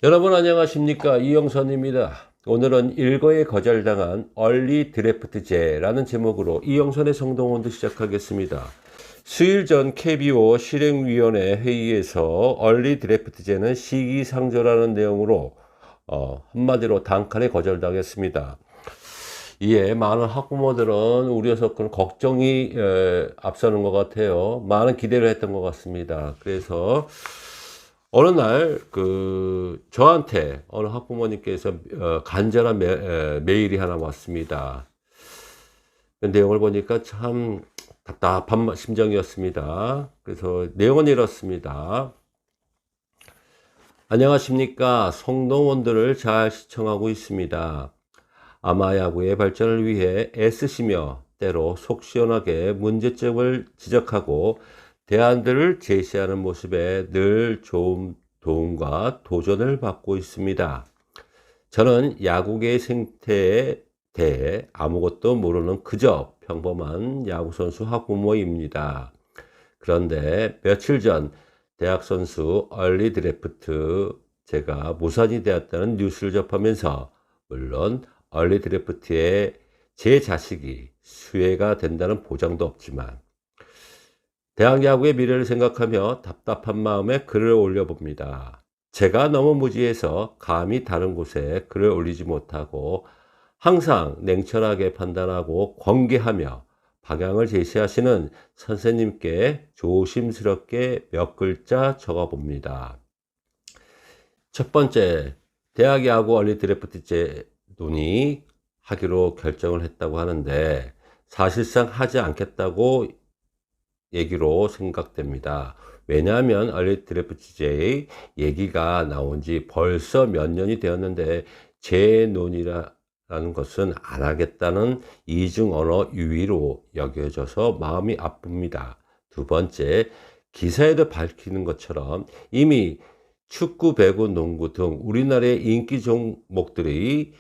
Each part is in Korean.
여러분 안녕하십니까, 이영선입니다. 오늘은 일거에 거절당한 얼리 드래프트제라는 제목으로 이영선의 성동원도 시작하겠습니다. 수일 전 KBO 실행위원회 회의에서 얼리 드래프트제는 시기상조라는 내용으로 한마디로 단칼에 거절당했습니다. 이에 많은 학부모들은 우려서 그런 걱정이 앞서는 것 같아요. 많은 기대를 했던 것 같습니다. 그래서 어느 날 저한테 어느 학부모님께서 간절한 메일이 하나 왔습니다. 그 내용을 보니까 참 답답한 심정이었습니다. 그래서 내용은 이렇습니다. 안녕하십니까. 성동원들을 잘 시청하고 있습니다. 아마야구의 발전을 위해 애쓰시며 때로 속 시원하게 문제점을 지적하고 대안들을 제시하는 모습에 늘 좋은 도움과 도전을 받고 있습니다. 저는 야구계의 생태에 대해 아무것도 모르는 그저 평범한 야구선수 학부모입니다. 그런데 며칠 전 대학선수 얼리 드래프트 제가 무산이 되었다는 뉴스를 접하면서 물론 얼리 드래프트에 제 자식이 수혜가 된다는 보장도 없지만 대학 야구의 미래를 생각하며 답답한 마음에 글을 올려봅니다. 제가 너무 무지해서 감히 다른 곳에 글을 올리지 못하고 항상 냉철하게 판단하고 권계하며 방향을 제시하시는 선생님께 조심스럽게 몇 글자 적어 봅니다. 첫 번째, 대학 야구 얼리 드래프트제 논의하기로 결정을 했다고 하는데 사실상 하지 않겠다고 얘기로 생각됩니다. 왜냐하면 얼리 드래프트제의 얘기가 나온 지 벌써 몇 년이 되었는데 재논의라는 것은 안 하겠다는 이중 언어 유의로 여겨져서 마음이 아픕니다. 두 번째, 기사에도 밝히는 것처럼 이미 축구, 배구, 농구 등 우리나라의 인기 종목들이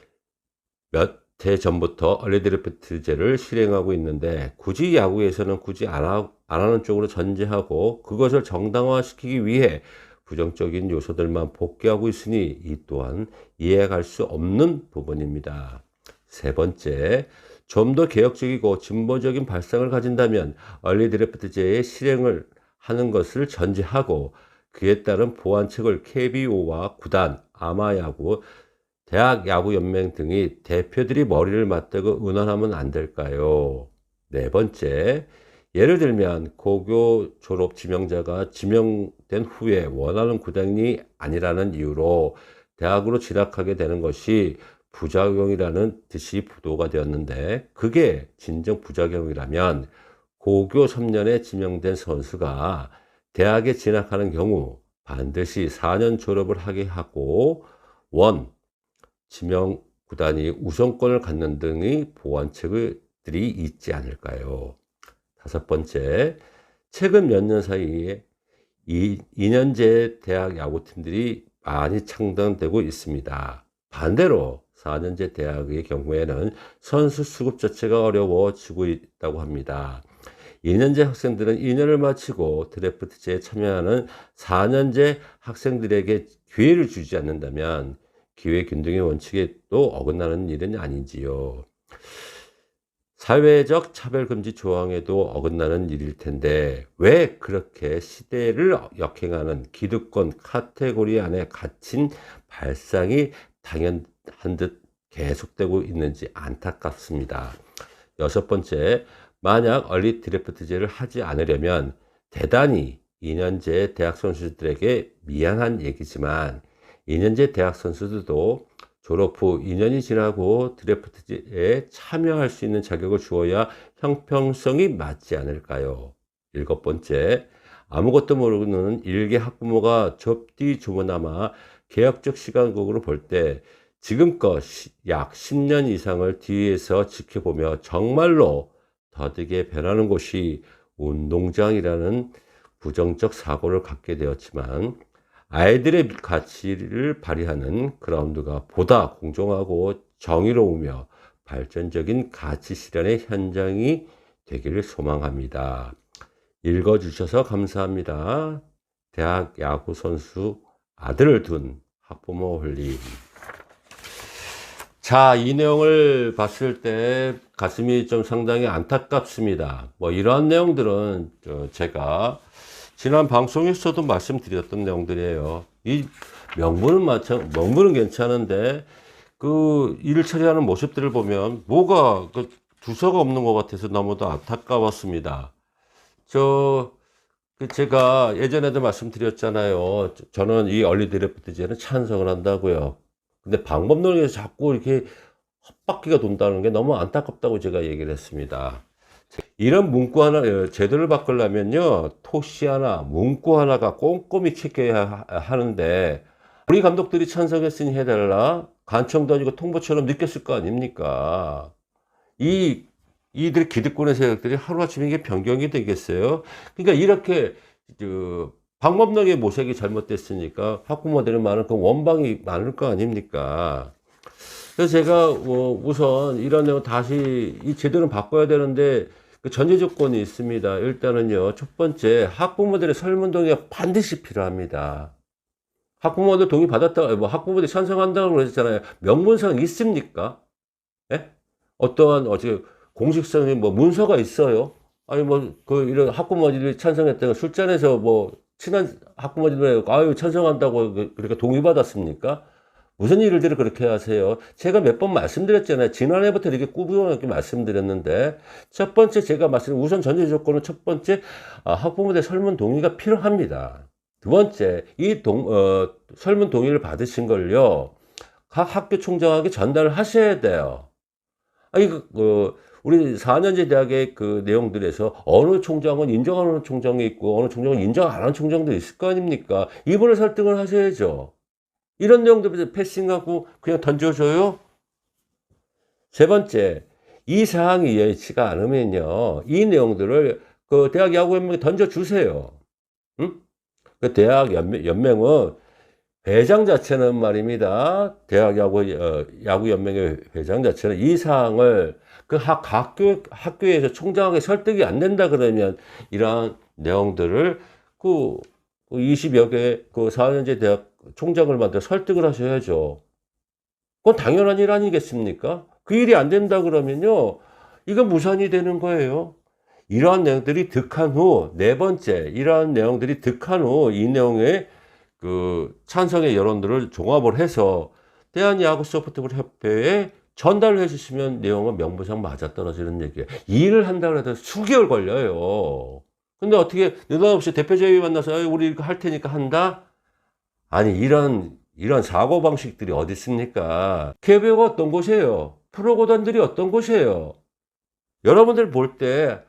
몇 해 전부터 얼리 드래프트제를 실행하고 있는데 굳이 야구에서는 굳이 안 하는 쪽으로 전제하고 그것을 정당화시키기 위해 부정적인 요소들만 복귀하고 있으니 이 또한 이해할 수 없는 부분입니다. 세 번째, 좀 더 개혁적이고 진보적인 발상을 가진다면 얼리 드래프트제의 실행을 하는 것을 전제하고 그에 따른 보완책을 KBO와 구단, 아마야구, 대학야구연맹 등이 대표들이 머리를 맞대고 의논하면 안 될까요? 네 번째, 예를 들면 고교 졸업 지명자가 지명된 후에 원하는 구단이 아니라는 이유로 대학으로 진학하게 되는 것이 부작용이라는 뜻이 부도가 되었는데 그게 진정 부작용이라면 고교 3년에 지명된 선수가 대학에 진학하는 경우 반드시 4년 졸업을 하게 하고 지명 구단이 우선권을 갖는 등의 보완책들이 있지 않을까요? 다섯 번째, 최근 몇 년 사이에 2년제 대학 야구팀들이 많이 창단되고 있습니다. 반대로 4년제 대학의 경우에는 선수 수급 자체가 어려워지고 있다고 합니다. 2년제 학생들은 2년을 마치고 드래프트제에 참여하는 4년제 학생들에게 기회를 주지 않는다면 기회균등의 원칙에 또 어긋나는 일은 아니지요. 사회적 차별금지 조항에도 어긋나는 일일 텐데 왜 그렇게 시대를 역행하는 기득권 카테고리 안에 갇힌 발상이 당연한 듯 계속되고 있는지 안타깝습니다. 여섯 번째, 만약 얼리 드래프트제를 하지 않으려면 대단히 2년제 대학 선수들에게 미안한 얘기지만 2년제 대학 선수들도 졸업 후 2년이 지나고 드래프트에 참여할 수 있는 자격을 주어야 형평성이 맞지 않을까요? 일곱 번째, 아무것도 모르는 일개 학부모가 접디 주머나마 개혁적 시각으로 볼 때 지금껏 약 10년 이상을 뒤에서 지켜보며 정말로 더디게 변하는 곳이 운동장이라는 부정적 사고를 갖게 되었지만 아이들의 가치를 발휘하는 그라운드가 보다 공정하고 정의로우며 발전적인 가치 실현의 현장이 되기를 소망합니다. 읽어주셔서 감사합니다. 대학 야구 선수 아들을 둔 학부모 홀림. 자, 이 내용을 봤을 때 가슴이 좀 상당히 안타깝습니다. 뭐 이러한 내용들은 제가 지난 방송에서도 말씀드렸던 내용들이에요. 이 명분은 괜찮은데 그 일을 처리하는 모습들을 보면 뭐가 그 두서가 없는 것 같아서 너무도 안타까웠습니다. 제가 예전에도 말씀드렸잖아요. 저는 이 얼리 드래프트제는 찬성을 한다고요. 근데 방법론에서 자꾸 이렇게 헛바퀴가 돈다는 게 너무 안타깝다고 제가 얘기를 했습니다. 이런 문구 하나, 제도를 바꾸려면요, 토시 하나, 문구 하나가 꼼꼼히 체크해야 하는데, 우리 감독들이 찬성했으니 해달라, 간청도 아니고 통보처럼 느꼈을 거 아닙니까? 이들 기득권의 세력들이 하루아침에 이게 변경이 되겠어요? 그러니까 이렇게, 방법론의 모색이 잘못됐으니까 학부모들이 많은 그 원방이 많을 거 아닙니까? 그래서 제가 우선 이런 내용 다시 이 제도는 바꿔야 되는데 그 전제 조건이 있습니다. 일단은요, 첫 번째 학부모들의 설문 동의가 반드시 필요합니다. 학부모들 동의 받았다, 뭐 학부모들이 찬성한다고 그러셨잖아요. 명문상 있습니까? 예? 어떠한 공식성의 뭐 문서가 있어요? 아니 이런 학부모들이 찬성했다가 술자리에서 친한 학부모들이 아유 찬성한다고 그렇게 동의받았습니까? 무슨 일들을 그렇게 하세요? 제가 몇 번 말씀드렸잖아요. 지난해부터 이렇게 꾸준하게 말씀드렸는데, 첫 번째 우선 전제 조건은 첫 번째, 학부모들의 설문 동의가 필요합니다. 두 번째, 설문 동의를 받으신 걸요, 각 학교 총장에게 전달을 하셔야 돼요. 아니, 우리 4년제 대학의 그 내용들에서 어느 총장은 인정하는 총장이 있고, 어느 총장은 인정 안 하는 총장도 있을 거 아닙니까? 이분을 설득을 하셔야죠. 이런 내용들 패싱하고 그냥 던져줘요? 세 번째, 이 사항이 예치가 않으면요, 이 내용들을 그 대학 야구연맹에 던져주세요. 응? 그 대학 연맹은 회장 자체는 말입니다. 대학 야구연맹의 회장 자체는 이 사항을 그 학교에서 총장에게 설득이 안 된다 그러면 이러한 내용들을 20여 개 4년제 대학 총장을 만들어 설득을 하셔야죠. 그건 당연한 일 아니겠습니까? 그 일이 안 된다 그러면요, 이건 무산이 되는 거예요. 이러한 내용들이 득한 후, 네 번째, 이러한 내용들이 득한 후, 이 내용의 찬성의 여론들을 종합을 해서 대한야구 소프트볼 협회에 전달을 해주시면 내용은 명분상 맞아떨어지는 얘기예요. 이 일을 한다고 해도 수개월 걸려요. 근데 어떻게 느닷없이 대표자위 만나서 우리 이거 할 테니까 한다? 아니 이런 사고방식들이 어디 있습니까? KBO가 어떤 곳이에요? 프로구단들이 어떤 곳이에요? 여러분들 볼 때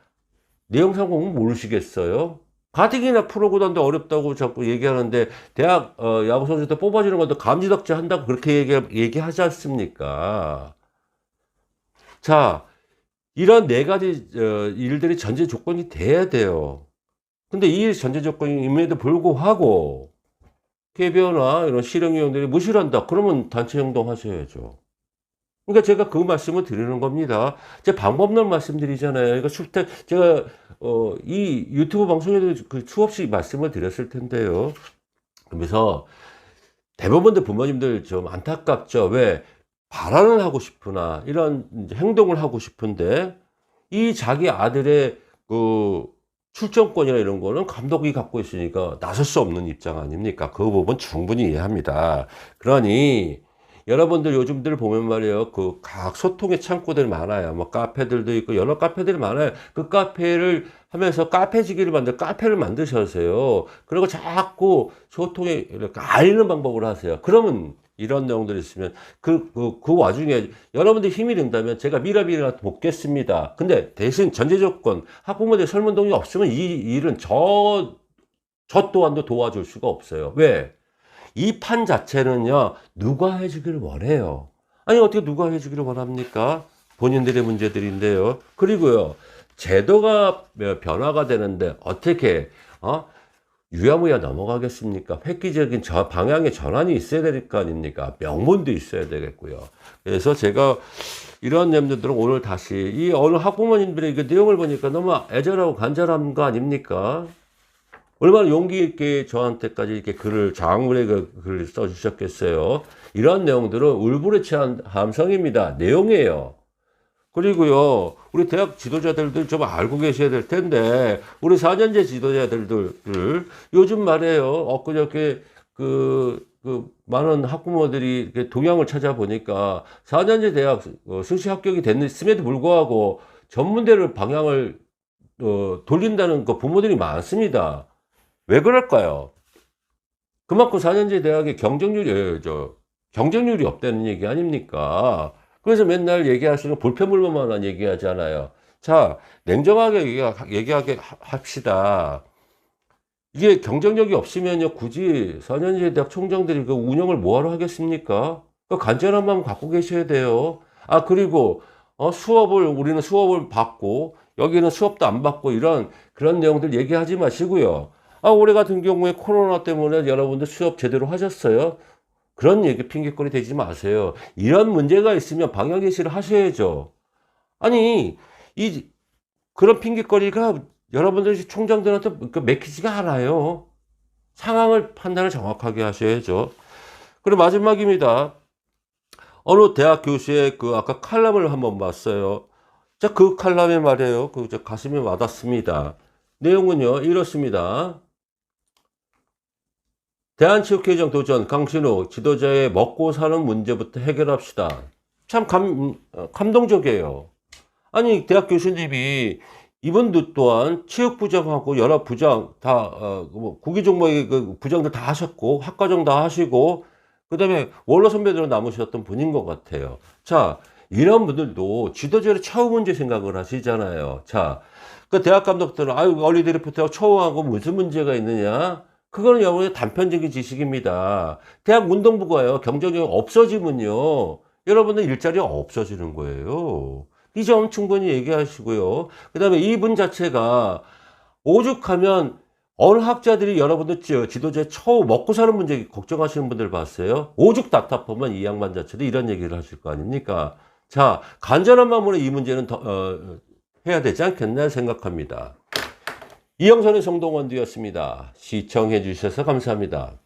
내용상 보면 모르시겠어요? 가뜩이나 프로구단도 어렵다고 자꾸 얘기하는데 대학 야구선수들 뽑아주는 것도 감지덕지 한다고 그렇게 얘기하지 않습니까? 자, 이런 네 가지 일들이 전제 조건이 돼야 돼요. 근데 이 전제 조건임에도 불구하고 KBO나 이런 실행위원들이 무시를 한다. 그러면 단체 행동 하셔야죠. 그러니까 제가 그 말씀을 드리는 겁니다. 제 방법론 말씀드리잖아요. 이거 제가 이 유튜브 방송에도 수없이 말씀을 드렸을 텐데요. 그래서 대부분의 부모님들 좀 안타깝죠. 왜? 발언을 하고 싶으나 이런 행동을 하고 싶은데 이 자기 아들의 출전권이나 이런 거는 감독이 갖고 있으니까 나설 수 없는 입장 아닙니까? 그 부분 충분히 이해합니다. 그러니 여러분들 요즘들 보면 말이에요. 각 소통의 창구들 많아요. 카페들도 있고 여러 카페들이 많아요. 그 카페를 하면서 카페를 만드셔서요. 그리고 자꾸 소통에 이렇게 알리는 방법을 하세요. 그러면 이런 내용들이 있으면 그 와중에 여러분들 힘이 된다면 제가 미라비라 돕겠습니다. 근데 대신 전제 조건 학부모들 설문 동의 없으면 이 일은 저 또한도 도와줄 수가 없어요. 왜? 이 판 자체는요, 누가 해주기를 원해요. 아니 어떻게 누가 해주기를 원합니까? 본인들의 문제들인데요. 그리고요, 제도가 변화가 되는데 어떻게 유야무야 넘어가겠습니까? 획기적인 방향의 전환이 있어야 될 거 아닙니까? 명분도 있어야 되겠고요. 그래서 제가 이런 점들은 오늘 다시 이 어느 학부모님들의 그 내용을 보니까 너무 애절하고 간절한 거 아닙니까? 얼마나 용기 있게 저한테까지 이렇게 글을, 장문의 글을 써주셨겠어요. 이런 내용들은 울부르치한 함성입니다. 내용이에요. 그리고요, 우리 대학 지도자들도 좀 알고 계셔야 될 텐데, 우리 4년제 지도자들을 요즘 말이에요. 엊그저께 많은 학부모들이 이렇게 동향을 찾아보니까 4년제 대학 수시 합격이 됐음에도 불구하고 전문대를 방향을 돌린다는 그 부모들이 많습니다. 왜 그럴까요? 그만큼 4년제 대학의 경쟁률이 없다는 얘기 아닙니까? 그래서 맨날 얘기하시는 불편불만만 얘기하잖아요. 자, 냉정하게 얘기하게 합시다. 이게 경쟁력이 없으면요, 굳이 4년제 대학 총장들이 그 운영을 뭐하러 하겠습니까? 그 간절한 마음 갖고 계셔야 돼요. 아, 그리고, 우리는 수업을 받고, 여기는 수업도 안 받고, 그런 내용들 얘기하지 마시고요. 아, 올해 같은 경우에 코로나 때문에 여러분들 수업 제대로 하셨어요? 그런 얘기 핑계거리 대지 마세요. 이런 문제가 있으면 방향 제시를 하셔야죠. 아니, 그런 핑계거리가 여러분들 총장들한테 맥히지가 않아요. 상황을 판단을 정확하게 하셔야죠. 그리고 마지막입니다. 어느 대학 교수의 아까 칼럼을 한번 봤어요. 자, 그 칼럼에 말이에요. 가슴에 와닿습니다. 내용은요, 이렇습니다. 대한체육회장 도전, 강신우, 지도자의 먹고 사는 문제부터 해결합시다. 참 감동적이에요. 아니, 대학 교수님이 이분도 또한 체육부장하고 여러 부장 구기 종목의 부장들 다 하셨고, 학과정 다 하시고, 그 다음에 원로 선배들은 남으셨던 분인 것 같아요. 자, 이런 분들도 지도자의 처우 문제 생각을 하시잖아요. 자, 그 대학 감독들은, 얼리 드래프트하고 처우하고 무슨 문제가 있느냐? 그거는 여러분의 단편적인 지식입니다. 대학 운동부가요, 경쟁력이 없어지면요, 여러분들 일자리가 없어지는 거예요. 이 점 충분히 얘기하시고요. 그 다음에 이분 자체가 오죽하면 어느 학자들이 여러분들 지도자의 처우 먹고 사는 문제 걱정하시는 분들 봤어요? 오죽 답답하면 이 양반 자체도 이런 얘기를 하실 거 아닙니까? 자, 간절한 마음으로 이 문제는 해야 되지 않겠나 생각합니다. 이영선의 성동원두였습니다. 시청해 주셔서 감사합니다.